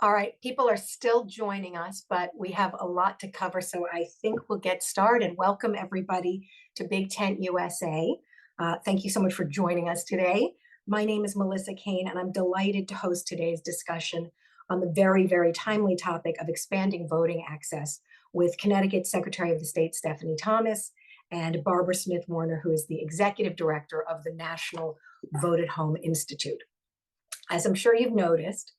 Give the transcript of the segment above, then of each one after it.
All right, people are still joining us, but we have a lot to cover, so I think we'll get started. Welcome, everybody, to Big Tent USA. Thank you so much for joining us today. My name is Melissa Kane, and I'm delighted to host today's discussion on the very, very timely topic of expanding voting access with Connecticut Secretary of the State, Stephanie Thomas, and Barbara Smith Warner, who is the Executive Director of the National Vote at Home Institute. As I'm sure you've noticed,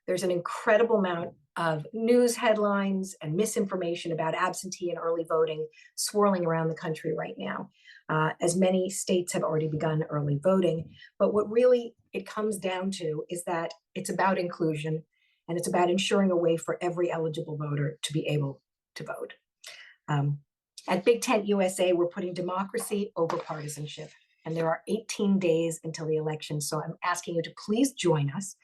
there's an incredible amount of news headlines and misinformation about absentee and early voting swirling around the country right now, as many states have already begun early voting. But what really it comes down to is that it's about inclusion, and it's about ensuring a way for every eligible voter to be able to vote. At Big Tent USA, we're putting democracy over partisanship. And there are 18 days until the election. So I'm asking you to please join us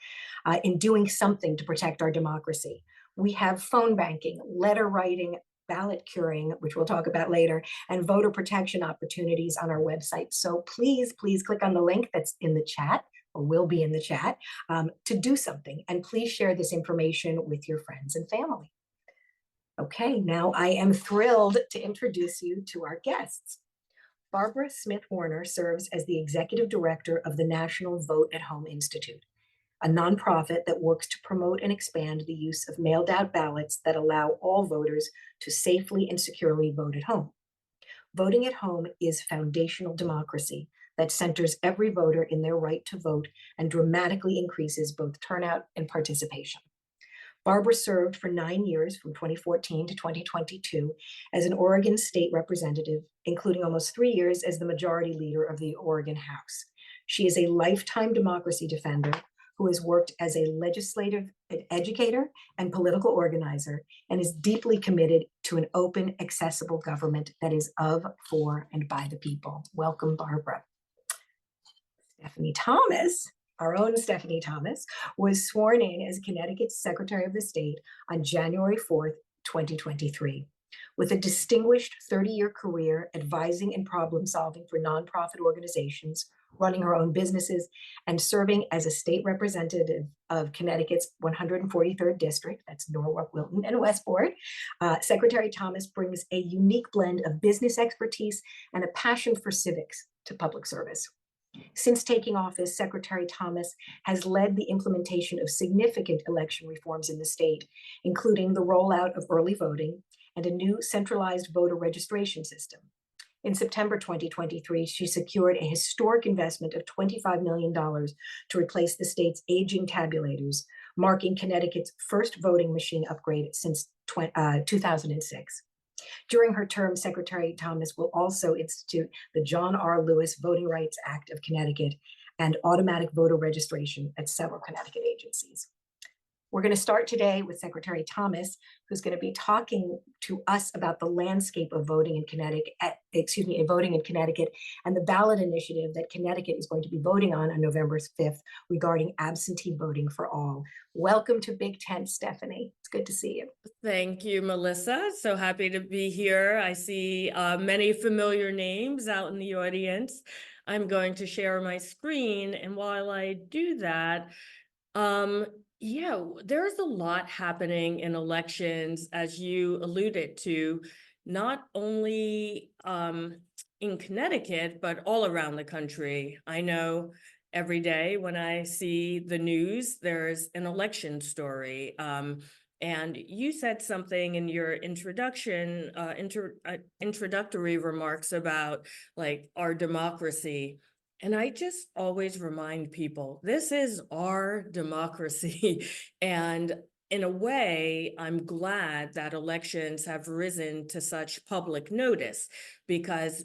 in doing something to protect our democracy. We have phone banking, letter writing, ballot curing, which we'll talk about later, and voter protection opportunities on our website. So please click on the link that's in the chat or will be in the chat to do something. And please share this information with your friends and family. Okay, now I am thrilled to introduce you to our guests. Barbara Smith Warner serves as the executive director of the National Vote at Home Institute, a nonprofit that works to promote and expand the use of mailed out ballots that allow all voters to safely and securely vote at home. Voting at home is foundational democracy that centers every voter in their right to vote and dramatically increases both turnout and participation. Barbara served for 9 years from 2014 to 2022 as an Oregon state representative, including almost 3 years as the majority leader of the Oregon House. She is a lifetime democracy defender who has worked as a legislative educator and political organizer and is deeply committed to an open, accessible government that is of, for, and by the people. Welcome, Barbara. Stephanie Thomas, our own Stephanie Thomas, was sworn in as Connecticut's Secretary of the State on January 4th, 2023. With a distinguished 30-year career advising and problem solving for nonprofit organizations, running her own businesses, and serving as a state representative of Connecticut's 143rd District, that's Norwalk, Wilton, and Westport, Secretary Thomas brings a unique blend of business expertise and a passion for civics to public service. Since taking office, Secretary Thomas has led the implementation of significant election reforms in the state, including the rollout of early voting and a new centralized voter registration system. In September 2023, she secured a historic investment of $25 million to replace the state's aging tabulators, marking Connecticut's first voting machine upgrade since 2006. During her term, Secretary Thomas will also institute the John R. Lewis Voting Rights Act of Connecticut and automatic voter registration at several Connecticut agencies. We're going to start today with Secretary Thomas, who's going to be talking to us about the landscape of voting in Connecticut, and the ballot initiative that Connecticut is going to be voting on November 5th regarding absentee voting for all. Welcome to Big Tent, Stephanie. It's good to see you. Thank you, Melissa. So happy to be here. I see many familiar names out in the audience. I'm going to share my screen, and while I do that, there's a lot happening in elections, as you alluded to, not only in Connecticut, but all around the country. I know every day when I see the news, there's an election story. And you said something in your introductory remarks about like our democracy. And I just always remind people, this is our democracy. And in a way, I'm glad that elections have risen to such public notice, because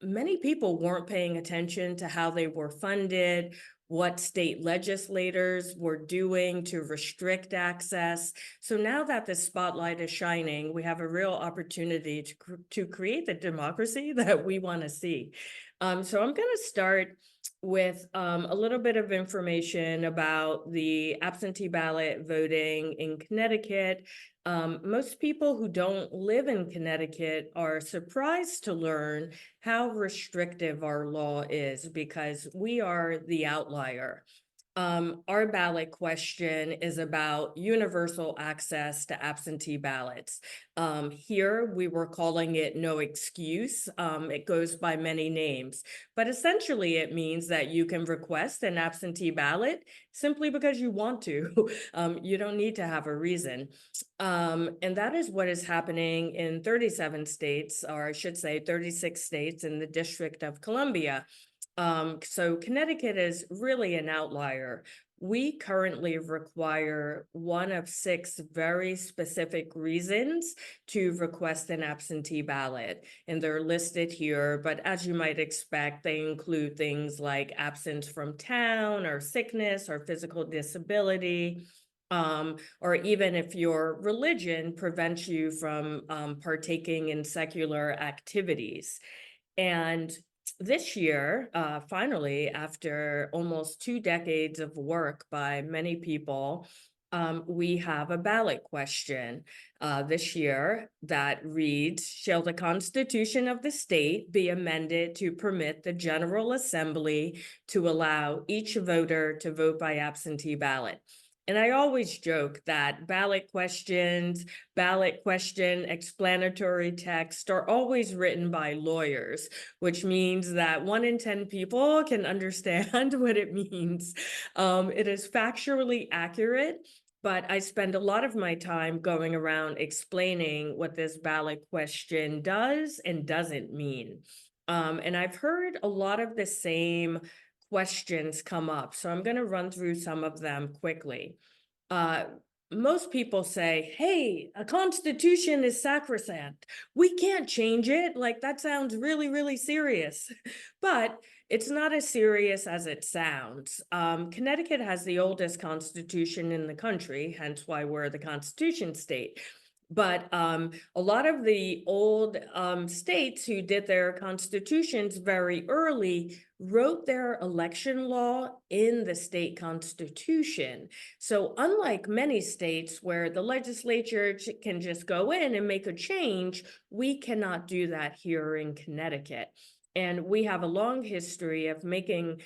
many people weren't paying attention to how they were funded, what state legislators were doing to restrict access. So now that the spotlight is shining, we have a real opportunity to create the democracy that we want to see. So I'm going to start with a little bit of information about the absentee ballot voting in Connecticut. Most people who don't live in Connecticut are surprised to learn how restrictive our law is, because we are the outlier. Our ballot question is about universal access to absentee ballots. Here, we were calling it no excuse. It goes by many names, but essentially it means that you can request an absentee ballot simply because you want to. You don't need to have a reason. And that is what is happening in 37 states, or I should say 36 states in the District of Columbia. So Connecticut is really an outlier. We currently require one of 6 very specific reasons to request an absentee ballot, and they're listed here. But as you might expect, they include things like absence from town, or sickness, or physical disability, or even if your religion prevents you from partaking in secular activities. And this year, finally, after almost 2 decades of work by many people, we have a ballot question this year that reads, shall the Constitution of the state be amended to permit the General Assembly to allow each voter to vote by absentee ballot? And I always joke that ballot question, explanatory text are always written by lawyers, which means that 1 in 10 people can understand what it means. It is factually accurate, but I spend a lot of my time going around explaining what this ballot question does and doesn't mean. And I've heard a lot of the same questions come up, so I'm going to run through some of them quickly. Uh, Most people say, hey, a constitution is sacrosanct. We can't change it. Like, that sounds really, really serious. But it's not as serious as it sounds. Connecticut has the oldest constitution in the country, hence why we're the Constitution state. But a lot of the old states who did their constitutions very early wrote their election law in the state constitution. So unlike many states where the legislature can just go in and make a change, we cannot do that here in Connecticut. And we have a long history of making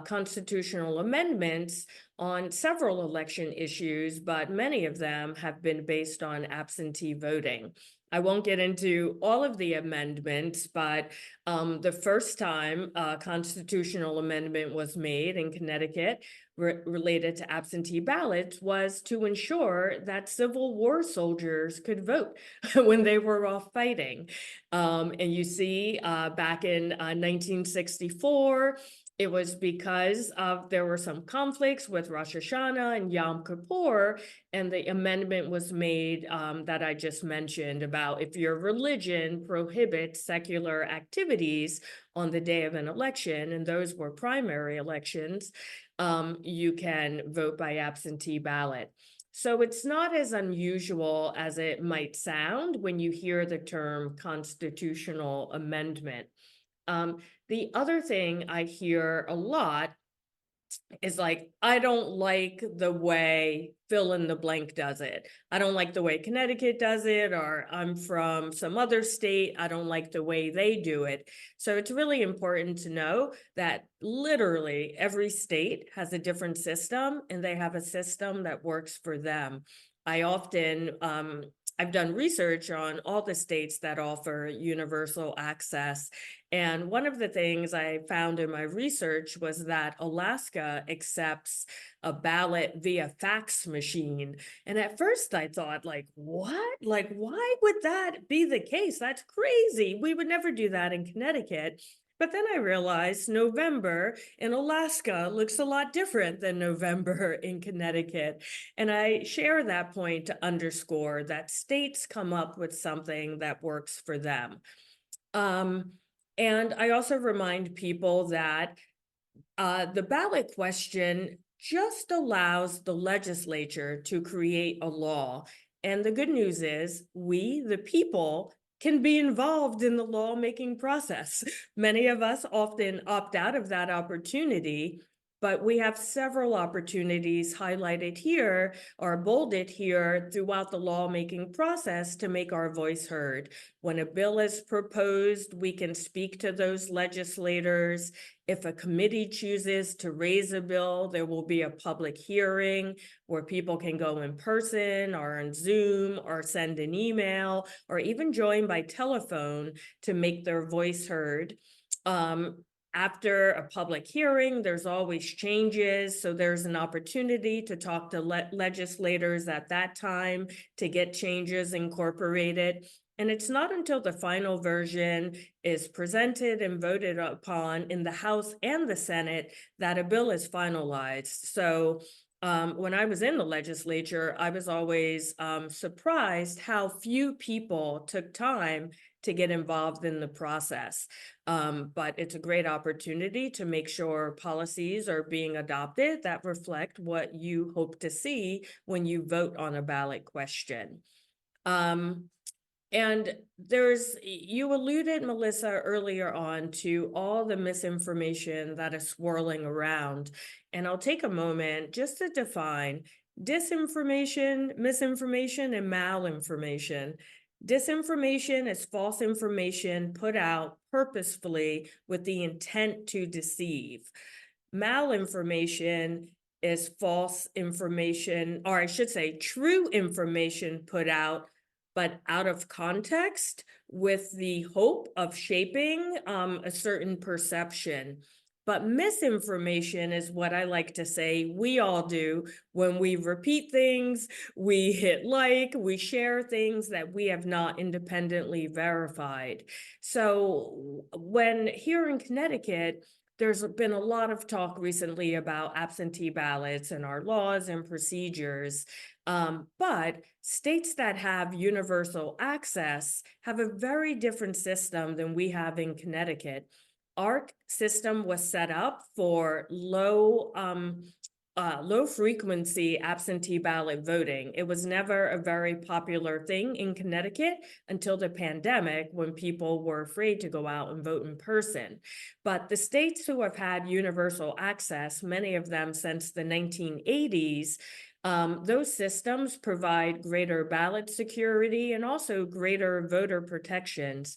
constitutional amendments on several election issues, but many of them have been based on absentee voting. I won't get into all of the amendments, but the first time a constitutional amendment was made in Connecticut related to absentee ballots was to ensure that Civil War soldiers could vote when they were off fighting. And you see, back in 1964, it was because there were some conflicts with Rosh Hashanah and Yom Kippur, and the amendment was made that I just mentioned about if your religion prohibits secular activities on the day of an election, and those were primary elections, you can vote by absentee ballot. So it's not as unusual as it might sound when you hear the term constitutional amendment. The other thing I hear a lot is like, I don't like the way fill in the blank does it. I don't like the way Connecticut does it, or I'm from some other state. I don't like the way they do it. So it's really important to know that literally every state has a different system, and they have a system that works for them. I often, I've done research on all the states that offer universal access. And one of the things I found in my research was that Alaska accepts a ballot via fax machine. And at first I thought, like, what? Like, why would that be the case? That's crazy. We would never do that in Connecticut. But then I realized November in Alaska looks a lot different than November in Connecticut. And I share that point to underscore that states come up with something that works for them. And I also remind people that the ballot question just allows the legislature to create a law. And the good news is we, the people, can be involved in the lawmaking process. Many of us often opt out of that opportunity, But we have several opportunities highlighted here or bolded here throughout the lawmaking process to make our voice heard. When a bill is proposed, we can speak to those legislators. If a committee chooses to raise a bill, there will be a public hearing where people can go in person or on Zoom or send an email or even join by telephone to make their voice heard. After a public hearing, there's always changes. So there's an opportunity to talk to legislators at that time to get changes incorporated. And it's not until the final version is presented and voted upon in the House and the Senate that a bill is finalized. So when I was in the legislature, I was always surprised how few people took time to get involved in the process. But it's a great opportunity to make sure policies are being adopted that reflect what you hope to see when you vote on a ballot question. And you alluded, Melissa, earlier on to all the misinformation that is swirling around. And I'll take a moment just to define disinformation, misinformation, and malinformation. Disinformation is false information put out purposefully with the intent to deceive. Malinformation is false information, or I should say true information put out but out of context with the hope of shaping a certain perception. But misinformation is what I like to say we all do when we repeat things, we hit like, we share things that we have not independently verified. So when here in Connecticut, there's been a lot of talk recently about absentee ballots and our laws and procedures. But states that have universal access have a very different system than we have in Connecticut. Our system was set up for low frequency absentee ballot voting. It was never a very popular thing in Connecticut until the pandemic, when people were afraid to go out and vote in person. But the states who have had universal access, many of them since the 1980s, those systems provide greater ballot security and also greater voter protections.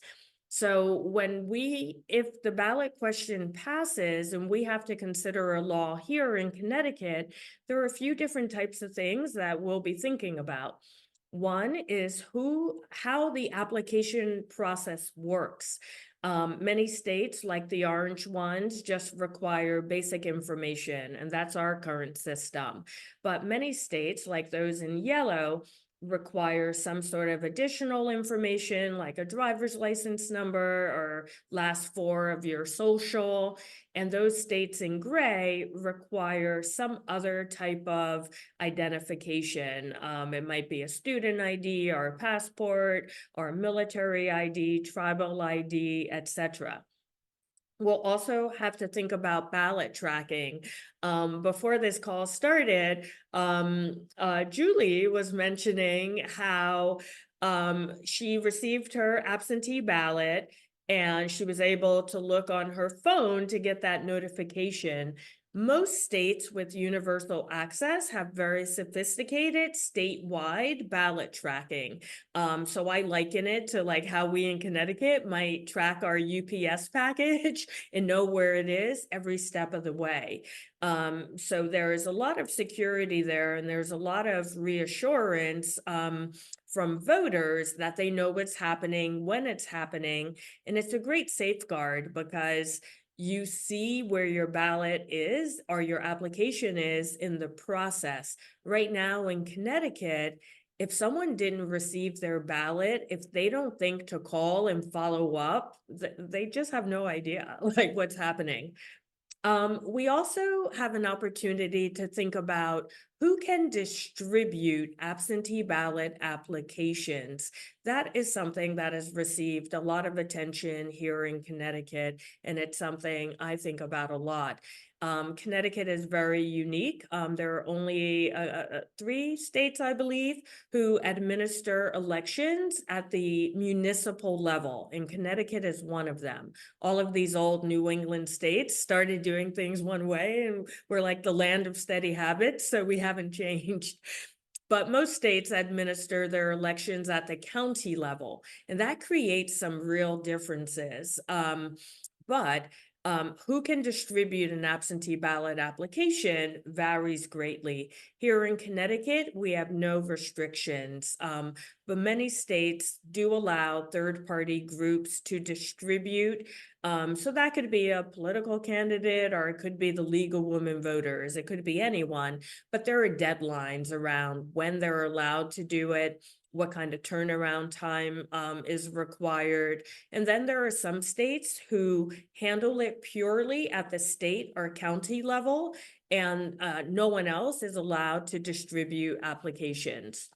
So if the ballot question passes and we have to consider a law here in Connecticut, there are a few different types of things that we'll be thinking about. One is how the application process works. Many states, like the orange ones, just require basic information, and that's our current system. But many states, like those in yellow, require some sort of additional information like a driver's license number or last four of your social. And those states in gray require some other type of identification. It might be a student ID or a passport or a military ID, tribal ID, etc. We'll also have to think about ballot tracking. Before this call started, Julie was mentioning how she received her absentee ballot and she was able to look on her phone to get that notification. Most states with universal access have very sophisticated statewide ballot tracking. So I liken it to like how we in Connecticut might track our UPS package and know where it is every step of the way. So there is a lot of security there, and there's a lot of reassurance from voters that they know what's happening, when it's happening. And it's a great safeguard because you see where your ballot is or your application is in the process. Right now in Connecticut, if someone didn't receive their ballot, if they don't think to call and follow up, they just have no idea like what's happening. We also have an opportunity to think about who can distribute absentee ballot applications? That is something that has received a lot of attention here in Connecticut, and it's something I think about a lot. Connecticut is very unique. There are only 3 states, I believe, who administer elections at the municipal level, and Connecticut is one of them. All of these old New England states started doing things one way, and we're like the land of steady habits, so we haven't changed. But most states administer their elections at the county level, and that creates some real differences. But who can distribute an absentee ballot application varies greatly. Here in Connecticut, we have no restrictions, but many states do allow third-party groups to distribute. So that could be a political candidate, or it could be the League of Women Voters. It could be anyone, but there are deadlines around when they're allowed to do it, what kind of turnaround time is required. And then there are some states who handle it purely at the state or county level, and no one else is allowed to distribute applications.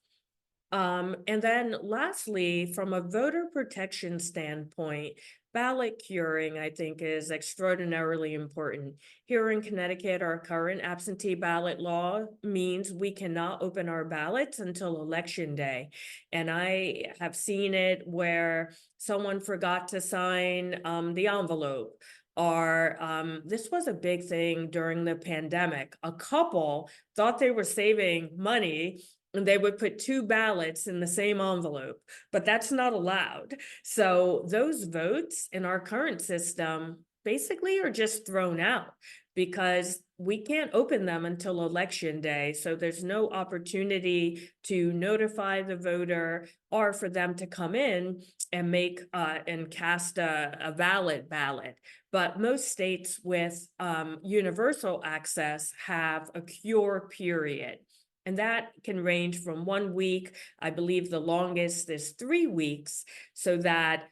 And then lastly, from a voter protection standpoint, ballot curing, I think, is extraordinarily important. Here in Connecticut, our current absentee ballot law means we cannot open our ballots until election day. And I have seen it where someone forgot to sign the envelope. Or this was a big thing during the pandemic. A couple thought they were saving money and they would put 2 ballots in the same envelope, but that's not allowed. So those votes in our current system basically are just thrown out because we can't open them until election day. So there's no opportunity to notify the voter or for them to come in and make and cast a valid ballot. But most states with universal access have a cure period. And that can range from 1 week. I believe the longest is 3 weeks, so that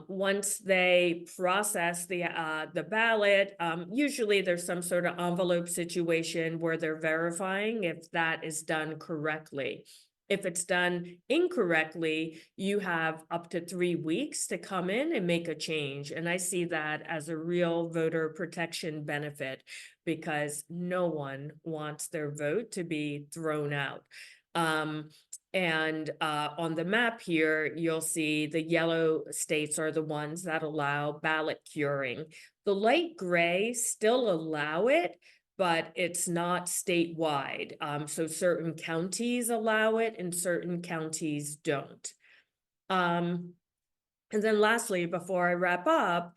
once they process the ballot, usually there's some sort of envelope situation where they're verifying if that is done correctly. If it's done incorrectly, you have up to 3 weeks to come in and make a change. And I see that as a real voter protection benefit because no one wants their vote to be thrown out. On the map here, you'll see the yellow states are the ones that allow ballot curing. The light gray still allow it, but it's not statewide. So certain counties allow it and certain counties don't. And then lastly, before I wrap up,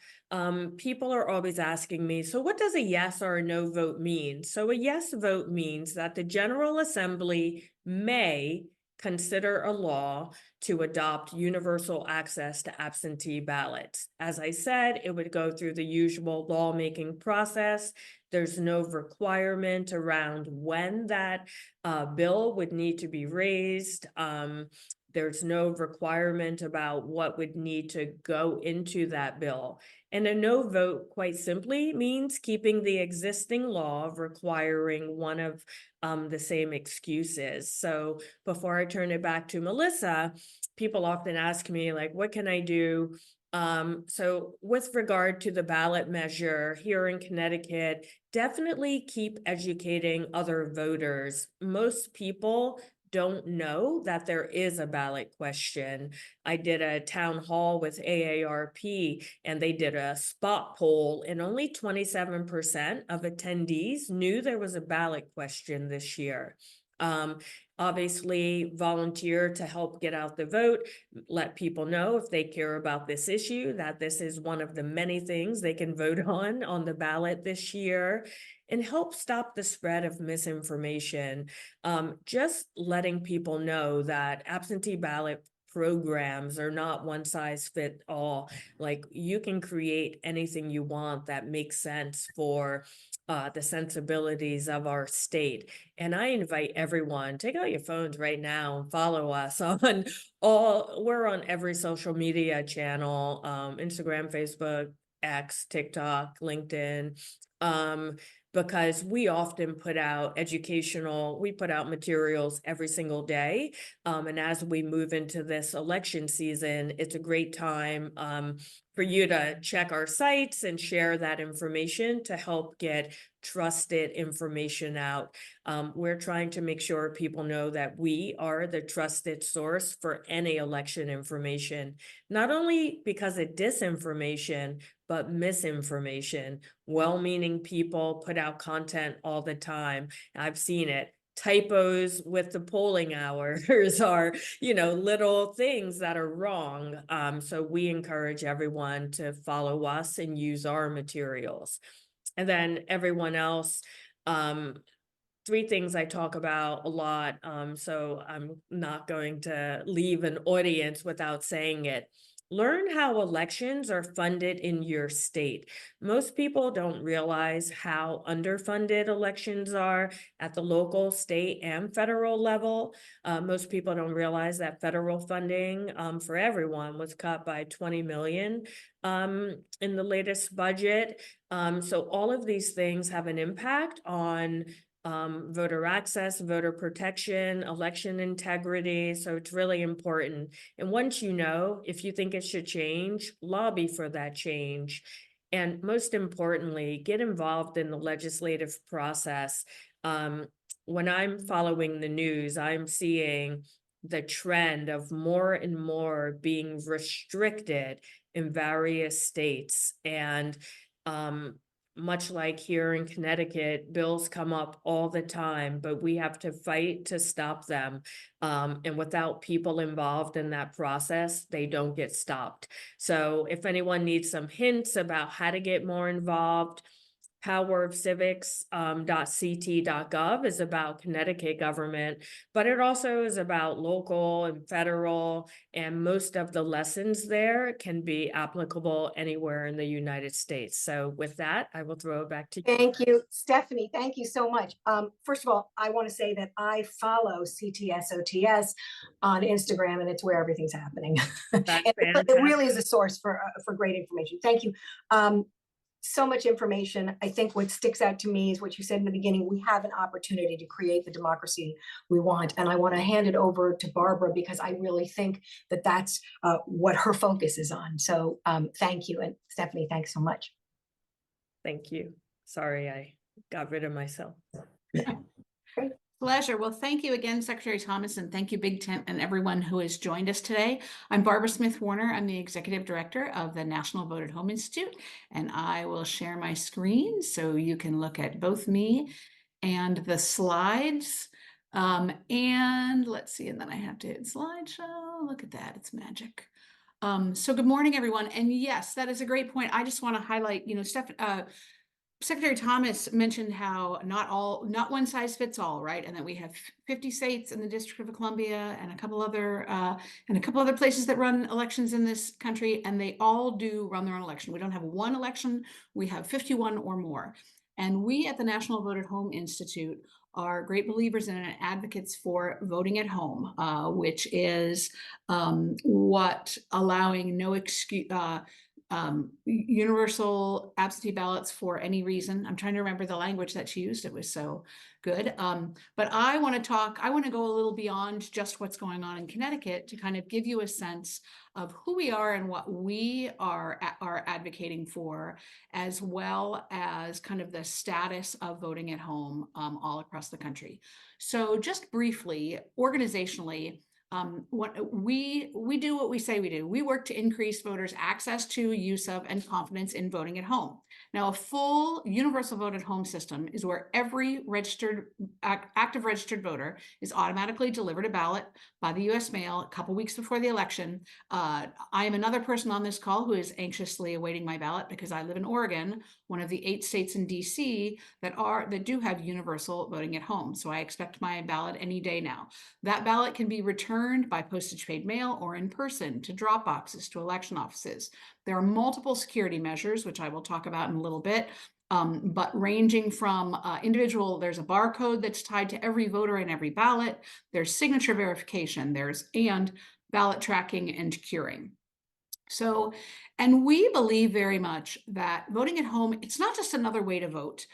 people are always asking me, so what does a yes or a no vote mean? So a yes vote means that the General Assembly may consider a law to adopt universal access to absentee ballots. As I said, it would go through the usual lawmaking process. There's no requirement around when that bill would need to be raised. There's no requirement about what would need to go into that bill. And a no vote, quite simply, means keeping the existing law requiring one of the same excuses. So before I turn it back to Melissa, people often ask me, like, what can I do? So with regard to the ballot measure here in Connecticut, definitely keep educating other voters. Most people don't know that there is a ballot question. I did a town hall with AARP and they did a spot poll and only 27% of attendees knew there was a ballot question this year. Obviously volunteer to help get out the vote, let people know if they care about this issue, that this is one of the many things they can vote on the ballot this year, and help stop the spread of misinformation. Just letting people know that absentee ballot programs are not one size fit all. Like you can create anything you want that makes sense for the sensibilities of our state. And I invite everyone, take out your phones right now and follow us on we're on every social media channel, Instagram, Facebook, X, TikTok, LinkedIn. because we often put out we put out materials every single day. And as we move into this election season, it's a great time for you to check our sites and share that information to help get trusted information out. We're trying to make sure people know that we are the trusted source for any election information, not only because of disinformation, but misinformation. Well-meaning people put out content all the time. I've seen it. Typos with the polling hours are, little things that are wrong. So we encourage everyone to follow us and use our materials. And then everyone else, three things I talk about a lot, so I'm not going to leave an audience without saying it. Learn how elections are funded in your state. Most people don't realize how underfunded elections are at the local, state, and federal level. Most people don't realize that federal funding for everyone was cut by 20 million in the latest budget. So all of these things have an impact on voter access, voter protection, election integrity. So it's really important. And once you know, if you think it should change, lobby for that change. And most importantly, get involved in the legislative process. When I'm following the news, I'm seeing the trend of more and more being restricted in various states. And much like here in Connecticut, bills come up all the time, but we have to fight to stop them. And without people involved in that process, they don't get stopped. So if anyone needs some hints about how to get more involved, powerofcivics.ct.gov is about Connecticut government, but it also is about local and federal, and most of the lessons there can be applicable anywhere in the United States. So with that, I will throw it back to you. Thank you, Stephanie. Thank you so much. First of all, I want to say that I follow CTSOTS on Instagram, and it's where everything's happening. That's It really is fantastic. a source for great information. Thank you. So much information. I think what sticks out to me is what you said in the beginning. We have an opportunity to create the democracy we want. And I want to hand it over to Barbara because I really think that that's what her focus is on. So thank you. And Stephanie, thanks so much. Thank you. Sorry, I got rid of myself. Pleasure. Well, thank you again, Secretary Thomas, and thank you, BigTent, and everyone who has joined us today. I'm Barbara Smith Warner. I'm the Executive Director of the National Vote at Home Institute, and I will share my screen so you can look at both me and the slides. And let's see, and then I have to hit slideshow. Look at that, it's magic. So good morning, everyone. And yes, that is a great point. I just want to highlight, Secretary Thomas mentioned how not one size fits all, right? And that we have 50 states in the District of Columbia and a couple other places that run elections in this country, and they all do run their own election. We don't have one election, we have 51 or more. And we at the National Vote at Home Institute are great believers and advocates for voting at home, which is what allowing no excuse, universal absentee ballots for any reason. I'm trying to remember the language that she used. It was so good. But I want to go a little beyond just what's going on in Connecticut to kind of give you a sense of who we are and what we are advocating for, as well as kind of the status of voting at home all across the country. So just briefly, organizationally, what we do what we say we do. We work to increase voters' access to, use of, and confidence in voting at home. Now, a full universal vote at home system is where every active registered voter is automatically delivered a ballot by the U.S. mail a couple weeks before the election. I am another person on this call who is anxiously awaiting my ballot because I live in Oregon, one of the 8 states in D.C. that do have universal voting at home. So I expect my ballot any day now. That ballot can be returned by postage paid mail or in person to drop boxes to election offices. There are multiple security measures, which I will talk about in a little bit, but ranging from there's a barcode that's tied to every voter and every ballot. There's signature verification, and ballot tracking and curing. So, and we believe very much that voting at home, it's not just another way to vote.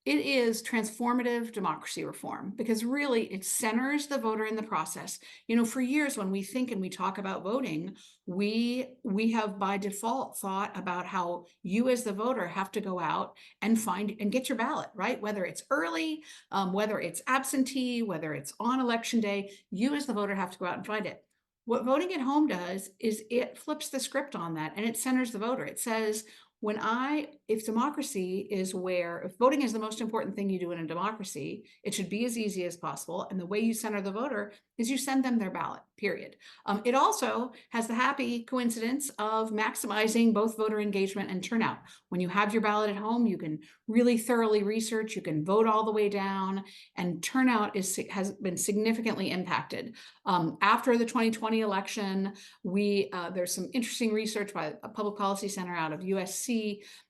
It is transformative democracy reform because really it centers the voter in the process. You know, for years when we think and we talk about voting, we have by default thought about how you as the voter have to go out and find and get your ballot, right? Whether it's early, whether it's absentee, whether it's on election day, you as the voter have to go out and find it. What voting at home does is it flips the script on that and it centers the voter. It says, if democracy is if voting is the most important thing you do in a democracy, it should be as easy as possible. And the way you center the voter is you send them their ballot, period. It also has the happy coincidence of maximizing both voter engagement and turnout. When you have your ballot at home, you can really thoroughly research, you can vote all the way down, and turnout has been significantly impacted. After the 2020 election, there's some interesting research by a public policy center out of USC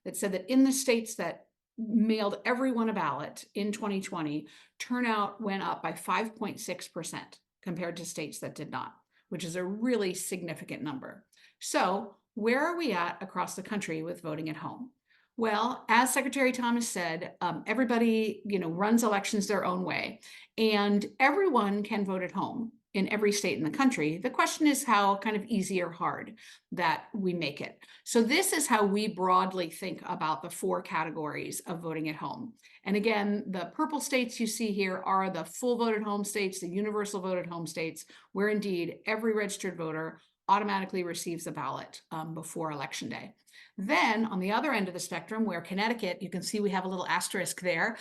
that said that in the states that mailed everyone a ballot in 2020, turnout went up by 5.6% compared to states that did not, which is a really significant number. So where are we at across the country with voting at home? Well, as Secretary Thomas said, everybody, runs elections their own way, and everyone can vote at home in every state in the country. The question is how kind of easy or hard that we make it. So this is how we broadly think about the 4 categories of voting at home. And again, the purple states you see here are the full vote at home states, the universal vote at home states, where indeed every registered voter automatically receives a ballot before election day. Then on the other end of the spectrum, where Connecticut, you can see we have a little asterisk there,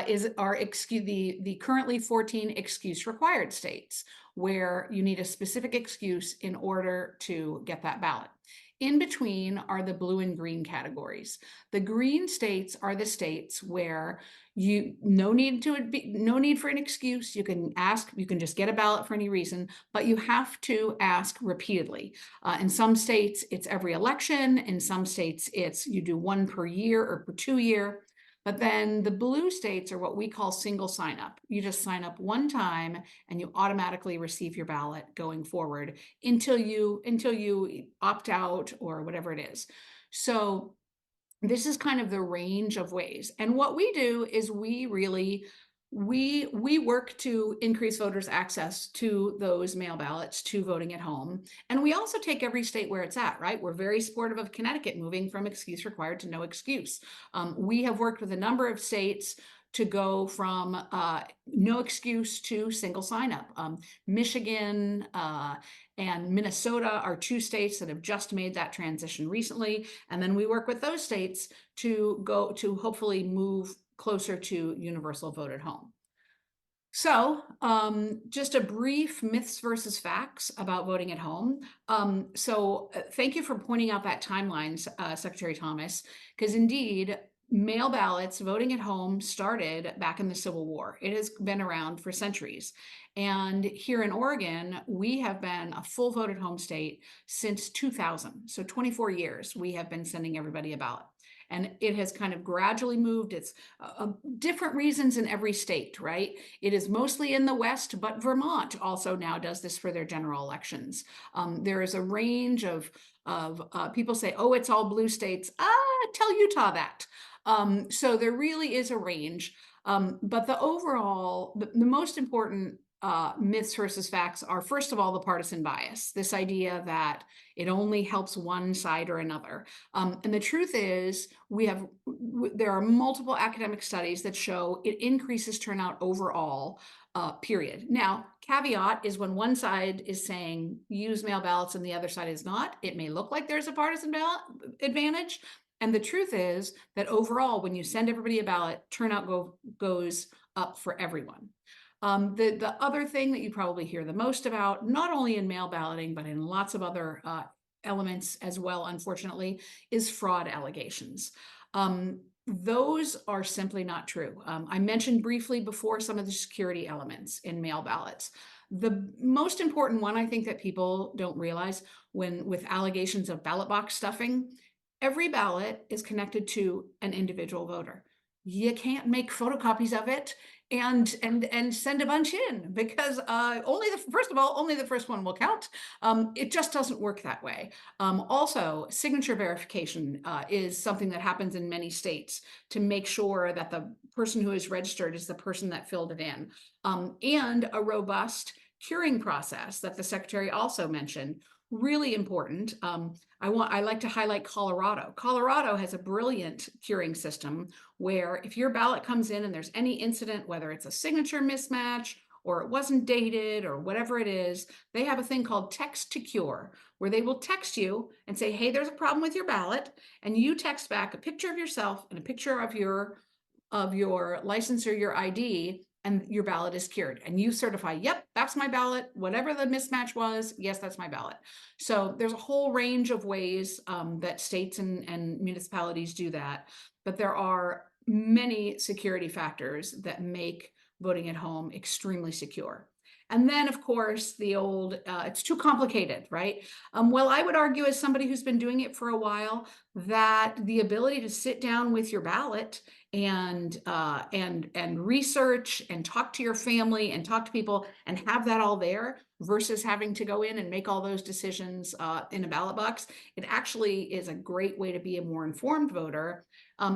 is the currently 14 excuse required states, where you need a specific excuse in order to get that ballot. In between are the blue and green categories. The green states are the states where no need for an excuse. You can just get a ballot for any reason, but you have to ask repeatedly. In some states, it's every election. In some states, it's you do one per year or per 2 year. But then the blue states are what we call single sign up. You just sign up one time and you automatically receive your ballot going forward until you opt out or whatever it is. So this is kind of the range of ways. And what we do is we work to increase voters' access to those mail ballots, to voting at home. And we also take every state where it's at, right? We're very supportive of Connecticut moving from excuse required to no excuse. We have worked with a number of states to go from no excuse to single sign up. Michigan and Minnesota are 2 states that have just made that transition recently. And then we work with those states to go to hopefully move closer to universal vote at home. So just a brief myths versus facts about voting at home. Thank you for pointing out that timeline, Secretary Thomas, because indeed, mail ballots, voting at home started back in the Civil War. It has been around for centuries. And here in Oregon, we have been a full vote at home state since 2000. So 24 years, we have been sending everybody a ballot. And it has kind of gradually moved. It's different reasons in every state, right? It is mostly in the West, but Vermont also now does this for their general elections. There is a range of people say, oh, it's all blue states. Tell Utah that. So there really is a range. But the most important myths versus facts are, first of all, the partisan bias, this idea that it only helps one side or another. And the truth is, there are multiple academic studies that show it increases turnout overall, period. Now, caveat is when one side is saying use mail ballots and the other side is not, it may look like there's a partisan ballot advantage. And the truth is that overall, when you send everybody a ballot, turnout goes up for everyone. The other thing that you probably hear the most about, not only in mail balloting, but in lots of other elements as well, unfortunately, is fraud allegations. Those are simply not true. I mentioned briefly before some of the security elements in mail ballots. The most important one, I think, that people don't realize with allegations of ballot box stuffing, every ballot is connected to an individual voter. you can't make photocopies of it and send a bunch in, because first of all, only the first one will count. It just doesn't work that way. Also, signature verification is something that happens in many states to make sure that the person who is registered is the person that filled it in. And a robust curing process that the secretary also mentioned, really important. I like to highlight Colorado. Colorado has a brilliant curing system where if your ballot comes in and there's any incident, whether it's a signature mismatch or it wasn't dated or whatever it is, they have a thing called text to cure, where they will text you and say, hey, there's a problem with your ballot. And you text back a picture of yourself and a picture of your license or your ID, and your ballot is cured. And you certify, yep, that's my ballot. Whatever the mismatch was, yes, that's my ballot. So there's a whole range of ways that states and municipalities do that. But there are many security factors that make voting at home extremely secure. And then, of course, the old, it's too complicated, right? Well, I would argue, as somebody who's been doing it for a while, that the ability to sit down with your ballot and research and talk to your family and talk to people and have that all there versus having to go in and make all those decisions in a ballot box, it actually is a great way to be a more informed voter.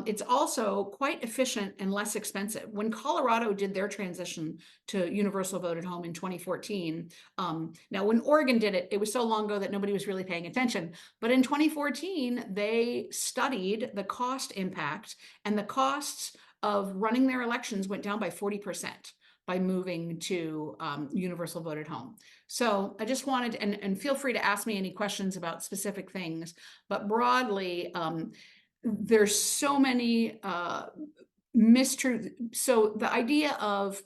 It's also quite efficient and less expensive. When Colorado did their transition to universal vote at home in 2014, now when Oregon did it, it was so long ago that nobody was really paying attention. But in 2014, they studied the cost impact, and the costs of running their elections went down by 40% by moving to universal vote at home. So I just wanted, and feel free to ask me any questions about specific things, but broadly, there's so many mistruths. So the idea of,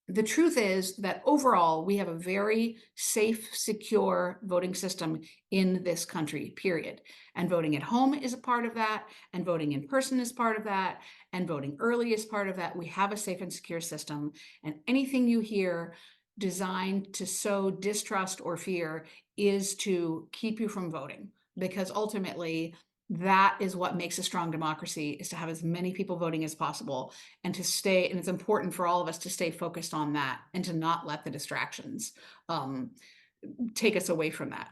the truth is that overall, we have a very safe, secure voting system in this country, period. And voting at home is a part of that, and voting in person is part of that, and voting early is part of that. We have a safe and secure system, and anything you hear designed to sow distrust or fear is to keep you from voting, because ultimately, that is what makes a strong democracy, is to have as many people voting as possible, and to stay, and it's important for all of us to stay focused on that and to not let the distractions take us away from that.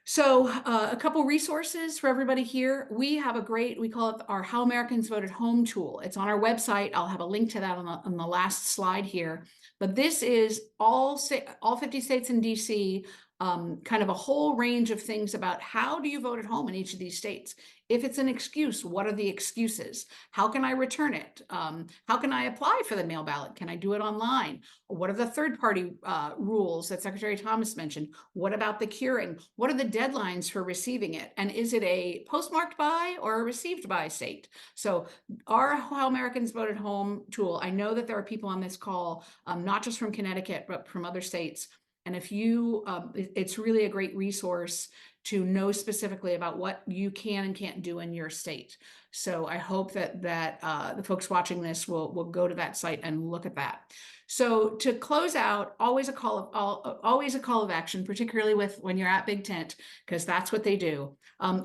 So a couple resources for everybody here. We have a great, we call it our How Americans Vote at Home tool. It's on our website. I'll have a link to that on the last slide here. But this is all 50 states and DC, kind of a whole range of things about how do you vote at home in each of these states. If it's an excuse, what are the excuses? How can I return it? How can I apply for the mail ballot? Can I do it online? What are the third-party rules that Secretary Thomas mentioned? What about the curing? What are the deadlines for receiving it? And is it a postmarked by or a received by state? So our How Americans Vote at Home tool, I know that there are people on this call, not just from Connecticut, but from other states. And if you, it's really a great resource to know specifically about what you can and can't do in your state. So I hope that the folks watching this will go to that site and look at that. So to close out, always a call of action, particularly when you're at BigTent, because that's what they do.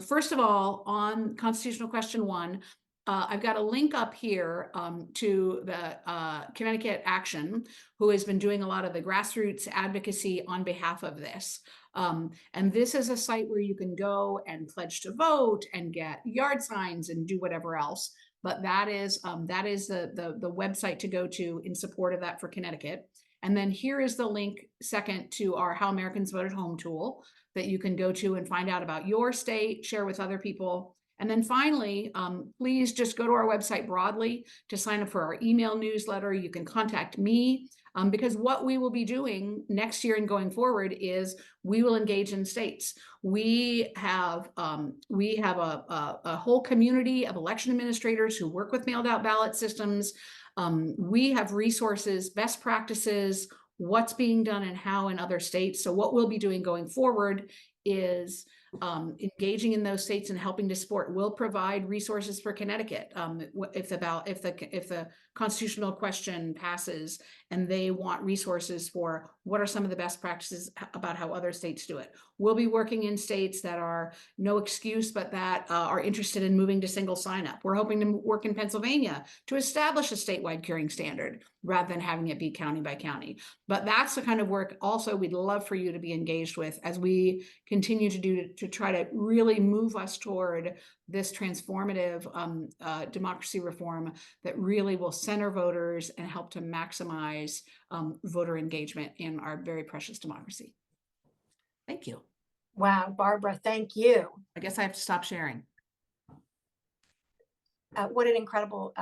First of all, on constitutional question 1, I've got a link up here to the Connecticut Action, who has been doing a lot of the grassroots advocacy on behalf of this. And this is a site where you can go and pledge to vote and get yard signs and do whatever else. But that is the website to go to in support of that for Connecticut. And then here is the link second to our How Americans Vote at Home tool that you can go to and find out about your state, share with other people. And then finally, please just go to our website broadly to sign up for our email newsletter. You can contact me because what we will be doing next year and going forward is we will engage in states. We have a whole community of election administrators who work with mailed out ballot systems. We have resources, best practices, what's being done and how in other states. So what we'll be doing going forward is engaging in those states and helping to support. We'll provide resources for Connecticut if the constitutional question passes and they want resources for what are some of the best practices about how other states do it. We'll be working in states that are no excuse, but that are interested in moving to single sign up. We're hoping to work in Pennsylvania to establish a statewide curing standard rather than having it be county by county. But that's the kind of work also we'd love for you to be engaged with as we continue to do to try to really move us toward this transformative democracy reform that really will center voters and help to maximize voter engagement in our very precious democracy. Thank you. Wow, Barbara, thank you. I guess I have to stop sharing. What an incredible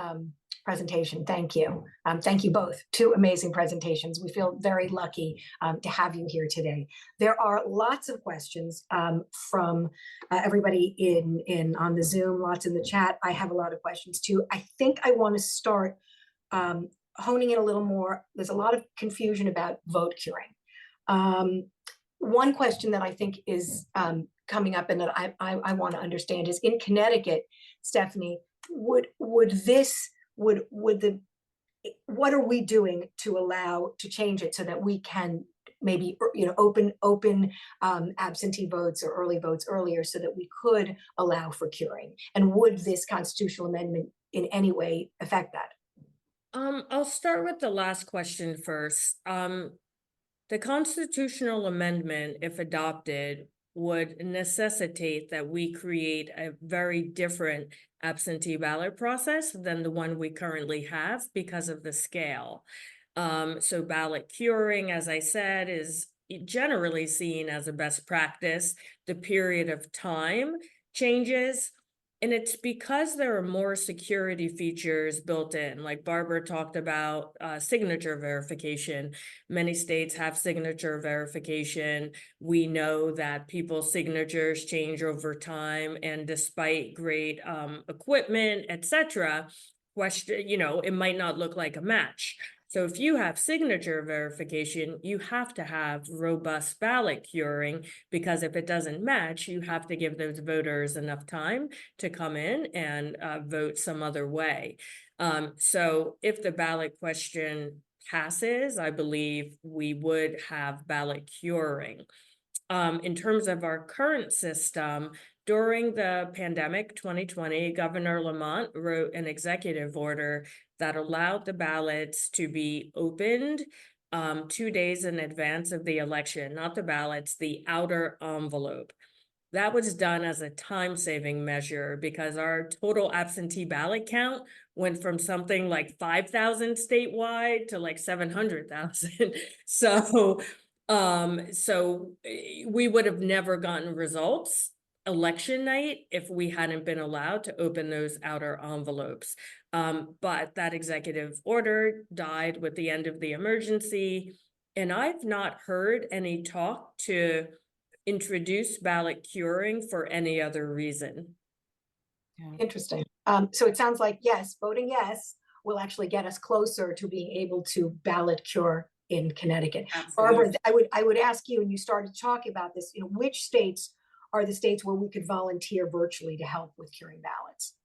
presentation. Thank you. Thank you both. Two amazing presentations. We feel very lucky to have you here today. There are lots of questions from everybody on the Zoom, lots in the chat. I have a lot of questions too. I think I want to start honing in a little more. There's a lot of confusion about vote curing. One question that I think is coming up and that I want to understand is in Connecticut, Stephanie, what are we doing to change it so that we can maybe open absentee votes or early votes earlier so that we could allow for curing? And would this constitutional amendment in any way affect that? I'll start with the last question first. The constitutional amendment, if adopted, would necessitate that we create a very different absentee ballot process than the one we currently have because of the scale. So ballot curing, as I said, is generally seen as a best practice. The period of time changes. And it's because there are more security features built in, like Barbara talked about signature verification. Many states have signature verification. We know that people's signatures change over time, and despite great equipment, etc., it might not look like a match. So if you have signature verification, you have to have robust ballot curing, because if it doesn't match, you have to give those voters enough time to come in and vote some other way. So if the ballot question passes, I believe we would have ballot curing. In terms of our current system, during the pandemic 2020, Governor Lamont wrote an executive order that allowed the ballots to be opened 2 days in advance of the election, not the ballots, the outer envelope. That was done as a time-saving measure because our total absentee ballot count went from something like 5,000 statewide to like 700,000. So we would have never gotten results election night if we hadn't been allowed to open those outer envelopes. But that executive order died with the end of the emergency, and I've not heard any talk to introduce ballot curing for any other reason. Interesting. So it sounds like voting yes will actually get us closer to being able to ballot cure in Connecticut. Absolutely. Barbara, I would ask you, and you started talking about this, which states are the states where we could volunteer virtually to help with curing ballots?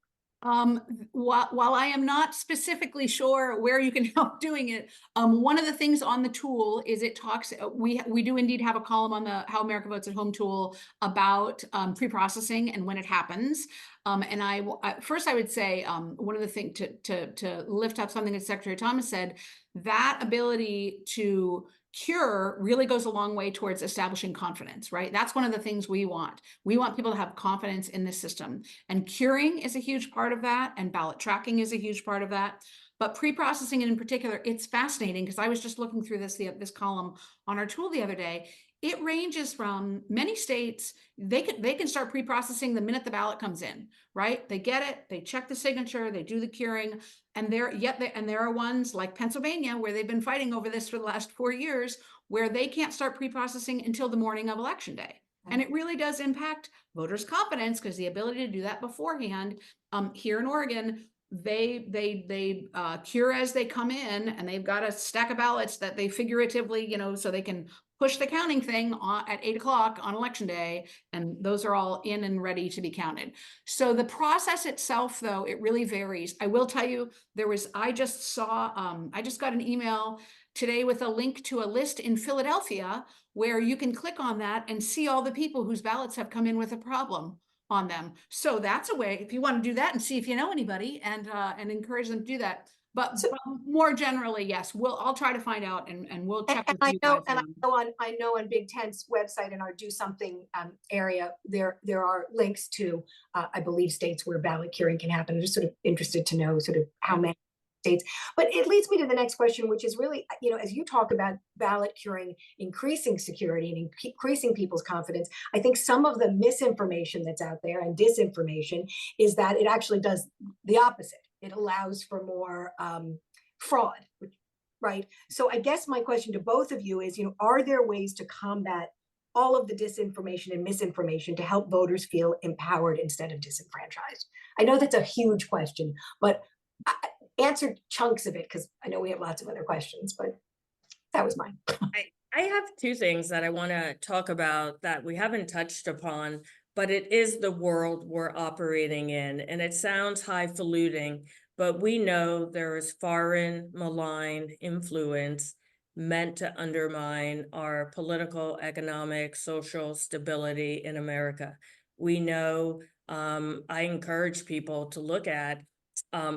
While I am not specifically sure where you can help doing it, one of the things on the tool is it talks, we do indeed have a column on the How America Votes at Home tool about pre-processing and when it happens. And first I would say one of the things to lift up something that Secretary Thomas said, that ability to cure really goes a long way towards establishing confidence, right? That's one of the things we want. We want people to have confidence in this system, and curing is a huge part of that, and ballot tracking is a huge part of that. But pre-processing in particular, it's fascinating because I was just looking through this column on our tool the other day. It ranges from many states, they can start pre-processing the minute the ballot comes in, right? They get it, they check the signature, they do the curing, and there are ones like Pennsylvania where they've been fighting over this for the last 4 years, where they can't start pre-processing until the morning of election day. And it really does impact voters' confidence, because the ability to do that beforehand, here in Oregon, they cure as they come in, and they've got a stack of ballots that they figuratively, so they can push the counting thing at 8 o'clock on election day, and those are all in and ready to be counted. So the process itself, though, it really varies. I will tell you, I just got an email today with a link to a list in Philadelphia where you can click on that and see all the people whose ballots have come in with a problem on them. So that's a way, if you want to do that and see if you know anybody and encourage them to do that. But more generally, yes, I'll try to find out and we'll check with you guys. And I know on BigTent's website in our Do Something area, there are links to, I believe, states where ballot curing can happen. I'm just sort of interested to know sort of how many states. But it leads me to the next question, which is really, as you talk about ballot curing, increasing security and increasing people's confidence, I think some of the misinformation that's out there and disinformation is that it actually does the opposite. It allows for more fraud, right? So I guess my question to both of you is, are there ways to combat all of the disinformation and misinformation to help voters feel empowered instead of disenfranchised? I know that's a huge question, but answer chunks of it because I know we have lots of other questions, but that was mine. I have two things that I want to talk about that we haven't touched upon, but it is the world we're operating in. And it sounds highfalutin, but we know there is foreign malign influence meant to undermine our political, economic, social stability in America. We know, I encourage people to look at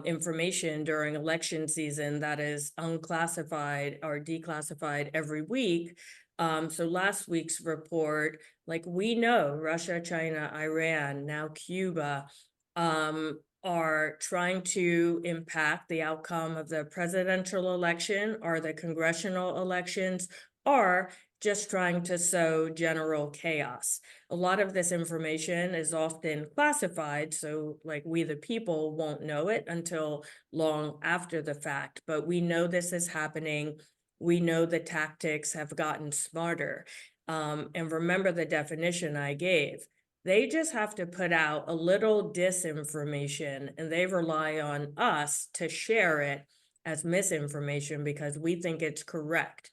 information during election season that is unclassified or declassified every week. So last week's report, like we know Russia, China, Iran, now Cuba, are trying to impact the outcome of the presidential election or the congressional elections, or just trying to sow general chaos. A lot of this information is often classified, so like we the people won't know it until long after the fact, but we know this is happening. We know the tactics have gotten smarter. And remember the definition I gave. They just have to put out a little disinformation and they rely on us to share it as misinformation because we think it's correct.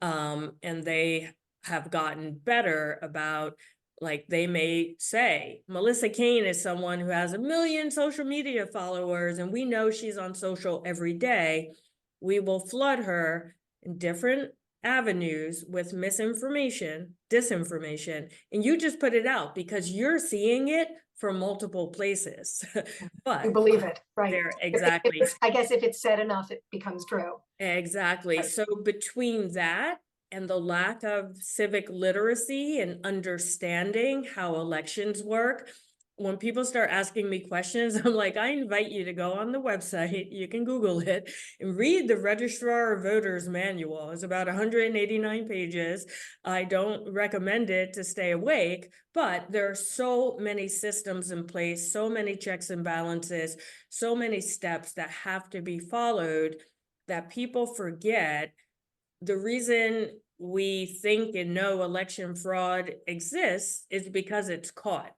And they have gotten better about, like, they may say, Melissa Kane is someone who has 1 million social media followers, and we know she's on social every day. We will flood her in different avenues with misinformation, disinformation, and you just put it out because you're seeing it from multiple places. But you believe it, right? Exactly. I guess if it's said enough, it becomes true. Exactly. Right. So between that and the lack of civic literacy and understanding how elections work, when people start asking me questions, I'm like, I invite you to go on the website, you can Google it, and read the Registrar of Voters Manual. It's about 189 pages. I don't recommend it to stay awake, but there are so many systems in place, so many checks and balances, so many steps that have to be followed that people forget. The reason we think and know election fraud exists is because it's caught.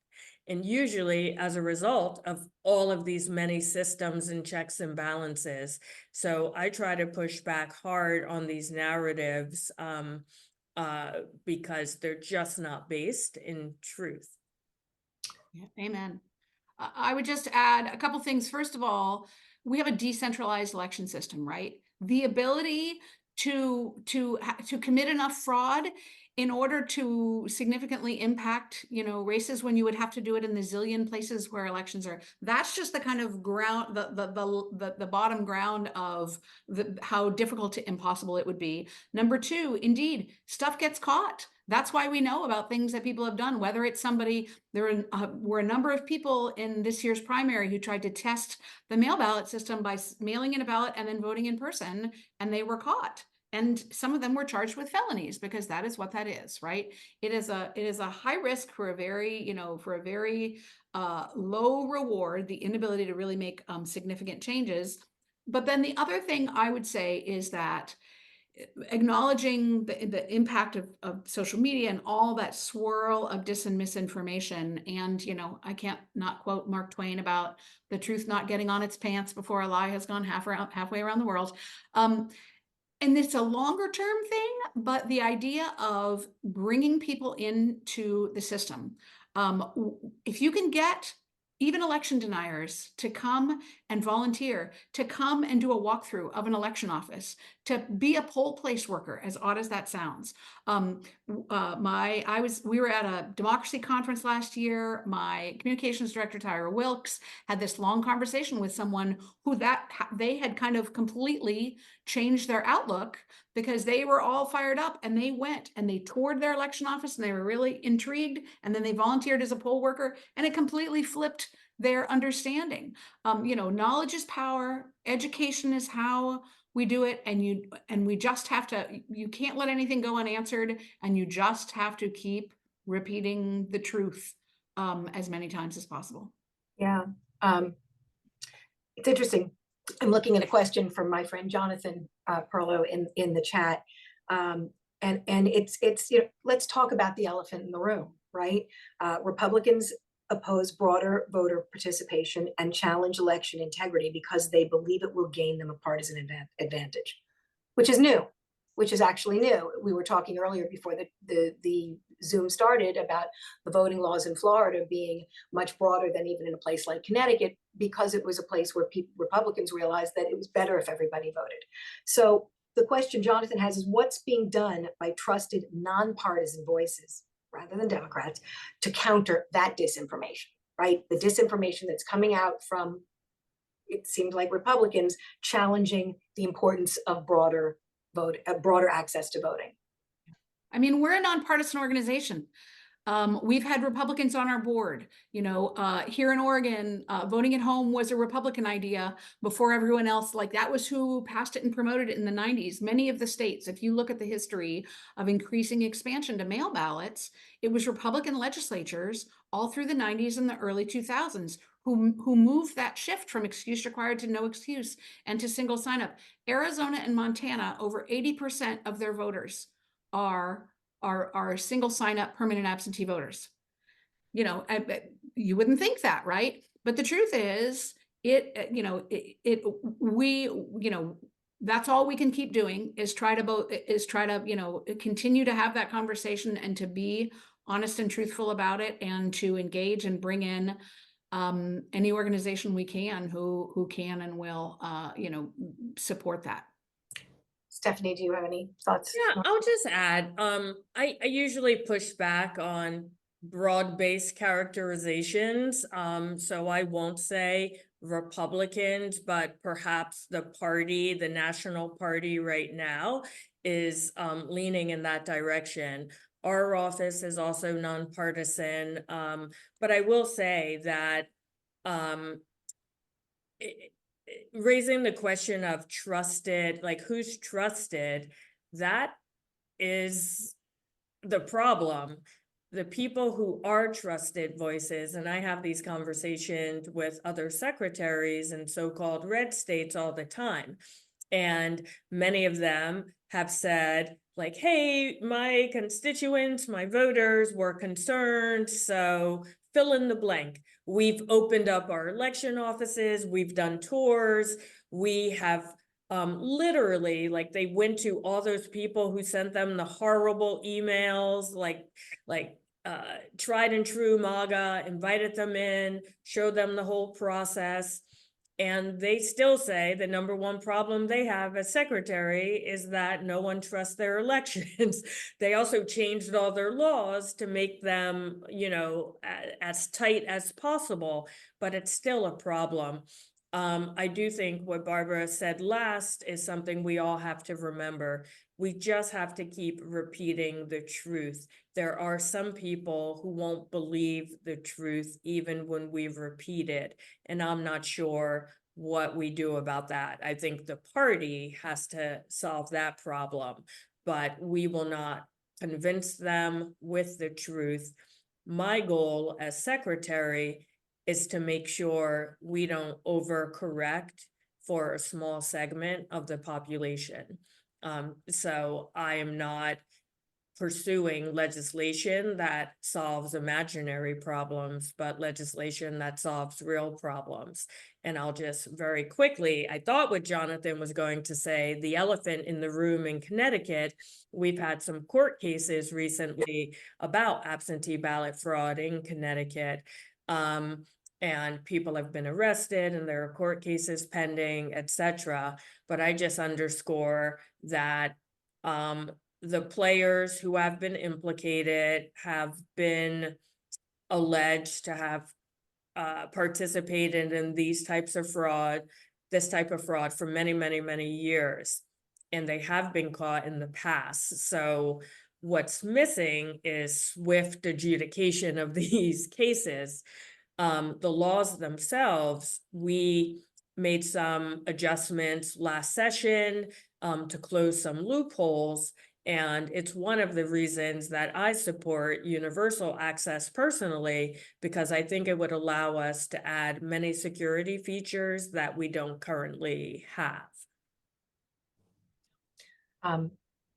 And usually as a result of all of these many systems and checks and balances. So I try to push back hard on these narratives because they're just not based in truth. Yeah, amen. I would just add a couple things. First of all, we have a decentralized election system, right? The ability to commit enough fraud in order to significantly impact, races when you would have to do it in the zillion places where elections are. That's just the kind of ground, the bottom ground of how difficult to impossible it would be. Number two, indeed, stuff gets caught. That's why we know about things that people have done, whether it's somebody, there were a number of people in this year's primary who tried to test the mail ballot system by mailing in a ballot and then voting in person, and they were caught. And some of them were charged with felonies because that is what that is, right? It is a high risk for a very, low reward, the inability to really make significant changes. But then the other thing I would say is that acknowledging the impact of social media and all that swirl of dis and misinformation. And, I can't not quote Mark Twain about the truth not getting on its pants before a lie has gone halfway around the world. And it's a longer term thing, but the idea of bringing people into the system, if you can get even election deniers, to come and volunteer, to come and do a walkthrough of an election office, to be a poll place worker, as odd as that sounds. We were at a democracy conference last year. My communications director, Tyra Wilkes, had this long conversation with someone who they had kind of completely changed their outlook because they were all fired up, and they went and they toured their election office, and they were really intrigued, and then they volunteered as a poll worker, and it completely flipped their understanding. Knowledge is power, education is how we do it, and we just have to, you can't let anything go unanswered, and you just have to keep repeating the truth as many times as possible. Yeah. It's interesting. I'm looking at a question from my friend Jonathan Perlow in the chat. And it's let's talk about the elephant in the room, right? Republicans oppose broader voter participation and challenge election integrity because they believe it will gain them a partisan advantage, which is new, which is actually new. We were talking earlier before the Zoom started about the voting laws in Florida being much broader than even in a place like Connecticut, because it was a place where Republicans realized that it was better if everybody voted. So the question Jonathan has is, what's being done by trusted nonpartisan voices rather than Democrats to counter that disinformation, right? The disinformation that's coming out from, it seems like, Republicans challenging the importance of broader access to voting. I mean, we're a nonpartisan organization. We've had Republicans on our board. Here in Oregon, voting at home was a Republican idea before everyone else. Like, that was who passed it and promoted it in the 90s. Many of the states, if you look at the history of increasing expansion to mail ballots, it was Republican legislatures all through the 90s and the early 2000s who moved that shift from excuse required to no excuse and to single sign up. Arizona and Montana, over 80% of their voters are single sign up permanent absentee voters. You wouldn't think that, right? But the truth is, that's all we can keep doing is try to continue to have that conversation and to be honest and truthful about it, and to engage and bring in any organization we can who can and will support that. Stephanie, do you have any thoughts? Yeah, I'll just add, I usually push back on broad-based characterizations. So I won't say Republicans, but perhaps the national party right now is leaning in that direction. Our office is also nonpartisan, but I will say that raising the question of trusted, like who's trusted, that is the problem. The people who are trusted voices, and I have these conversations with other secretaries in so-called red states all the time, and many of them have said, like, hey, my constituents, my voters were concerned, so fill in the blank. We've opened up our election offices, we've done tours, we have literally, like, they went to all those people who sent them the horrible emails, like tried and true MAGA, invited them in, showed them the whole process. And they still say the number one problem they have as secretary is that no one trusts their elections. They also changed all their laws to make them, as tight as possible, but it's still a problem. I do think what Barbara said last is something we all have to remember. We just have to keep repeating the truth. There are some people who won't believe the truth even when we repeat it, and I'm not sure what we do about that. I think the party has to solve that problem, but we will not convince them with the truth. My goal as secretary is to make sure we don't overcorrect for a small segment of the population. So I am not pursuing legislation that solves imaginary problems, but legislation that solves real problems. And I'll just very quickly, I thought what Jonathan was going to say, the elephant in the room in Connecticut, we've had some court cases recently about absentee ballot fraud in Connecticut. and people have been arrested and there are court cases pending, etc. But I just underscore that the players who have been implicated have been alleged to have participated in this type of fraud for many, many, many years. And they have been caught in the past. So what's missing is swift adjudication of these cases. The laws themselves, we made some adjustments last session to close some loopholes. And it's one of the reasons that I support universal access personally, because I think it would allow us to add many security features that we don't currently have.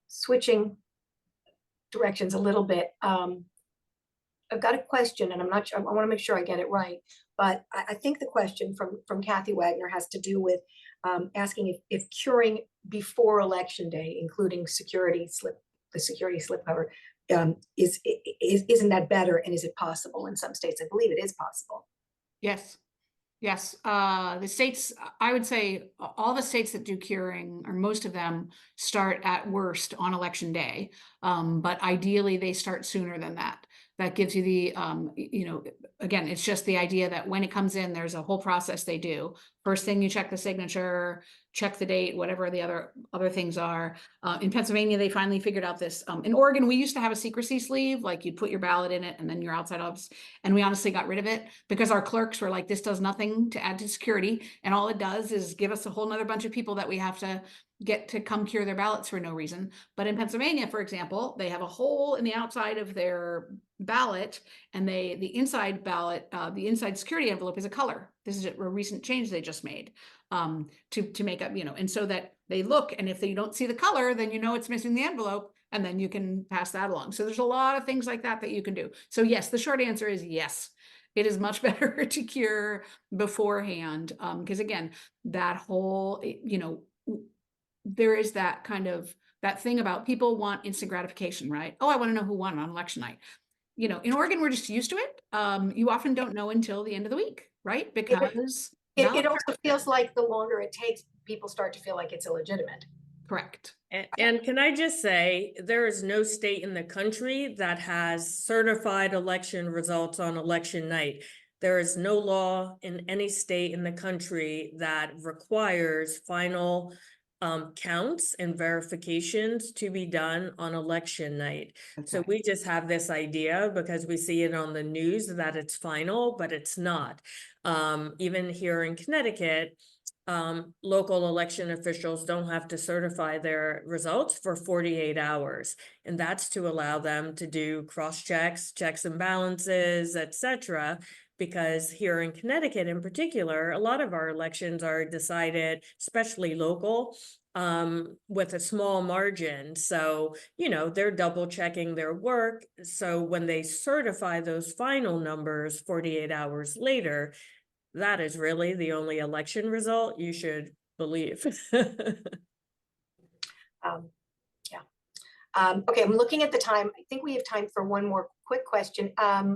Switching directions a little bit. I've got a question, and I'm not sure, I want to make sure I get it right, but I think the question from Kathy Wagner has to do with asking if curing before election day, including the security slip cover, isn't that better, and is it possible in some states? I believe it is possible. Yes. Yes, the states, I would say all the states that do curing, or most of them, start at worst on election day. But ideally they start sooner than that. That gives you the, again, it's just the idea that when it comes in, there's a whole process they do. First thing, you check the signature, check the date, whatever the other things are. In Pennsylvania, they finally figured out this. In Oregon, we used to have a secrecy sleeve, like you'd put your ballot in it and then your outside office. And we honestly got rid of it because our clerks were like, this does nothing to add to security. And all it does is give us a whole nother bunch of people that we have to get to come cure their ballots for no reason. But in Pennsylvania, for example, they have a hole in the outside of their ballot, and the inside ballot, the inside security envelope is a color. This is a recent change they just made to make up, and so that they look, and if they don't see the color, then it's missing the envelope, and then you can pass that along. So there's a lot of things like that you can do. So yes, the short answer is yes. It is much better to cure beforehand, because again, that whole, there is that kind of that thing about people want instant gratification, right? Oh, I want to know who won on election night. In Oregon, we're just used to it. You often don't know until the end of the week, right? Because it also feels like the longer it takes, people start to feel like it's illegitimate. Correct. And can I just say, there is no state in the country that has certified election results on election night. There is no law in any state in the country that requires final counts and verifications to be done on election night. That's So right. we just have this idea because we see it on the news that it's final, but it's not. Even here in Connecticut, local election officials don't have to certify their results for 48 hours. And that's to allow them to do cross checks, checks and balances, etc. Because here in Connecticut in particular, a lot of our elections are decided, especially local, with a small margin. So, they're double checking their work. So when they certify those final numbers 48 hours later, that is really the only election result you should believe. Okay, I'm looking at the time. I think we have time for one more quick question.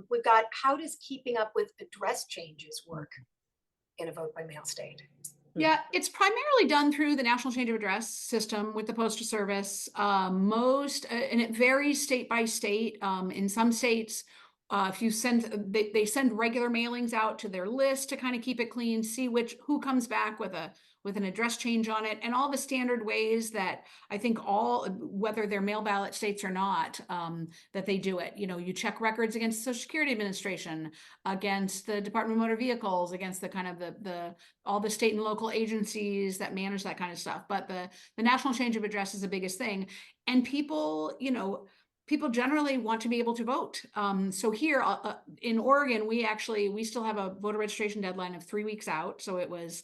We've got, how does keeping up with address changes work in a vote by mail state? Yeah, it's primarily done through the National Change of Address system with the Postal Service. And it varies state by state. In some states, if you they send regular mailings out to their list to kind of keep it clean, see who comes back with an address change on it, and all the standard ways that I think whether they're mail ballot states or not, that they do it. You check records against the Social Security Administration, against the Department of Motor Vehicles, against the kind of all the state and local agencies that manage that kind of stuff. But the National Change of Address is the biggest thing. And people generally want to be able to vote. So here in Oregon, we still have a voter registration deadline of 3 weeks out. So it was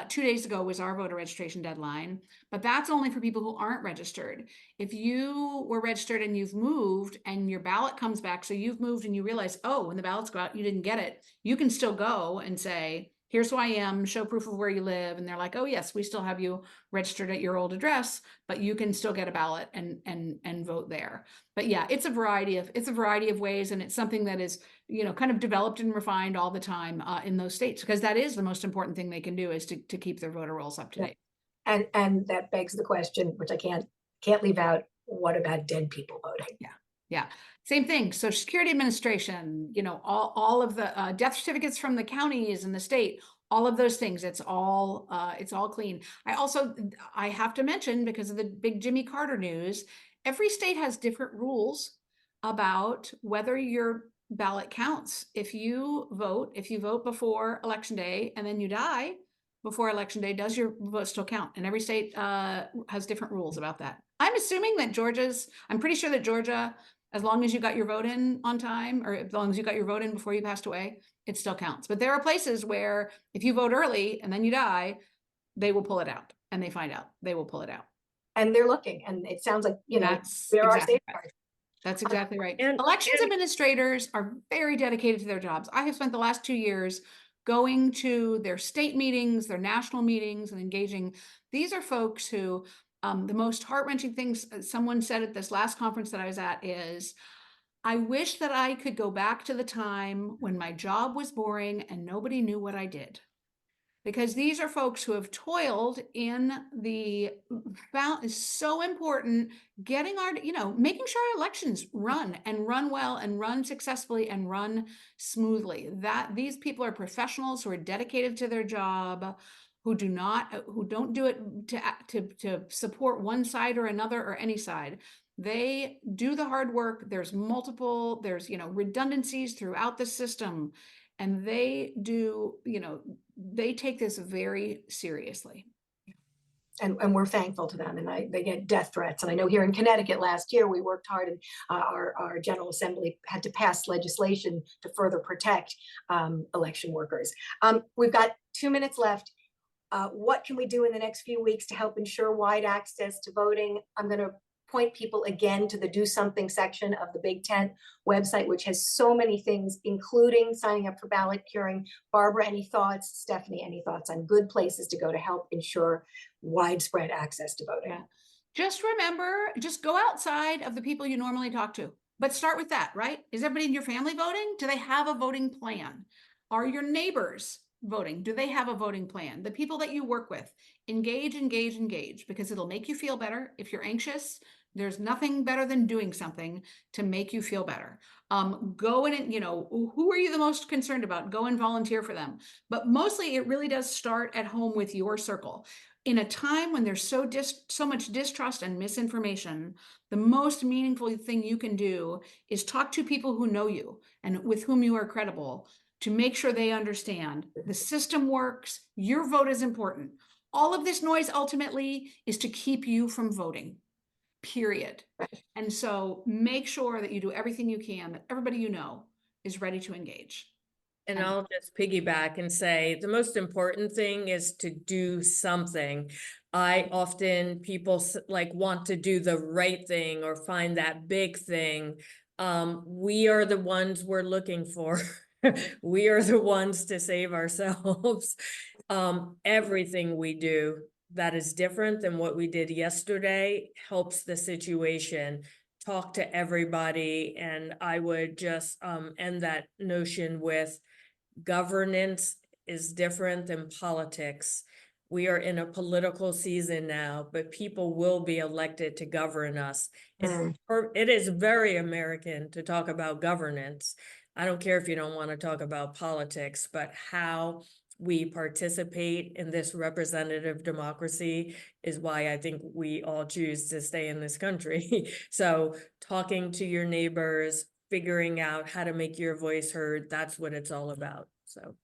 2 days ago was our voter registration deadline, but that's only for people who aren't registered. If you were registered and you've moved and your ballot comes back, so you've moved and you realize, oh, when the ballots go out, you didn't get it, you can still go and say, here's who I am, show proof of where you live. And they're like, oh yes, we still have you registered at your old address, but you can still get a ballot and vote there. But yeah, it's a variety of ways. And it's something that is, kind of developed and refined all the time in those states, because that is the most important thing they can do, is to keep their voter rolls up to date. And that begs the question, which I can't leave out, what about dead people voting? Yeah. Same thing. Social Security Administration, all of the death certificates from the counties and the state, all of those things. It's all clean. I have to mention, because of the big Jimmy Carter news, every state has different rules about whether your ballot counts. If you vote before Election Day and then you die before Election Day, does your vote still count? And every state has different rules about that. I'm assuming that I'm pretty sure that Georgia, as long as you got your vote in on time, or as long as you got your vote in before you passed away, it still counts. But there are places where if you vote early and then you die, they will pull it out, and they find out, they will pull it out. And they're looking, and it sounds like, That's there are exactly safeguards. That's exactly right. And- Elections administrators are very dedicated to their jobs. I have spent the last 2 years going to their state meetings, their national meetings, and engaging. These are folks who, the most heart-wrenching things someone said at this last conference that I was at is, I wish that I could go back to the time when my job was boring and nobody knew what I did. Because these are folks who have toiled in the is so important, getting making sure our elections run well and run successfully and run smoothly. That these people are professionals who are dedicated to their job, who don't do it to support one side or another or any side. They do the hard work. There's redundancies throughout the system. And they they take this very seriously. And we're thankful to them, and they get death threats. And I know here in Connecticut last year, we worked hard, and our General Assembly had to pass legislation to further protect election workers. We've got 2 minutes left. What can we do in the next few weeks to help ensure wide access to voting? I'm going to point people again to the Do Something section of the BigTent website, which has so many things, including signing up for ballot curing. Barbara, any thoughts? Stephanie, any thoughts on good places to go to help ensure widespread access to voting? Yeah. Just remember, just go outside of the people you normally talk to, but start with that, right? Is everybody in your family voting? Do they have a voting plan? Are your neighbors voting? Do they have a voting plan? The people that you work with, engage, because it'll make you feel better. If you're anxious, there's nothing better than doing something to make you feel better. Go in and, who are you the most concerned about? Go and volunteer for them. But mostly it really does start at home with your circle. In a time when there's so much distrust and misinformation, the most meaningful thing you can do is talk to people who know you and with whom you are credible, to make sure they understand the system works. Your vote is important. All of this noise ultimately is to keep you from voting, period. And so make sure that you do everything you can, that everybody you know is ready to engage. And I'll just piggyback and say the most important thing is to do something. People want to do the right thing or find that big thing. We are the ones we're looking for. We are the ones to save ourselves. Everything we do that is different than what we did yesterday helps the situation. Talk to everybody. And I would just end that notion with governance is different than politics. We are in a political season now, but people will be elected to govern us. It is very American to talk about governance. I don't care if you don't want to talk about politics, but how we participate in this representative democracy is why I think we all choose to stay in this country. So talking to your neighbors, figuring out how to make your voice heard, that's what it's all about. So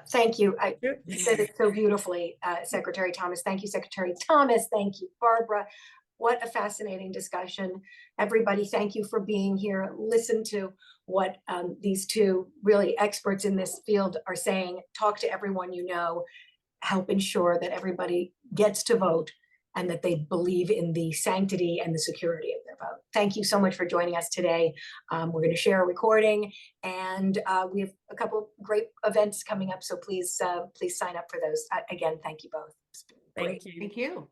thank you. You said it so beautifully, Secretary Thomas. Thank you, Secretary Thomas. Thank you, Barbara. What a fascinating discussion. Everybody, thank you for being here. Listen to what these two really experts in this field are saying. Talk to everyone you know. Help ensure that everybody gets to vote and that they believe in the sanctity and the security of their vote. thank you so much for joining us today. We're going to share a recording, and we have a couple great events coming up. So please sign up for those. Again, thank you both. It's been great. Thank you. Thank you.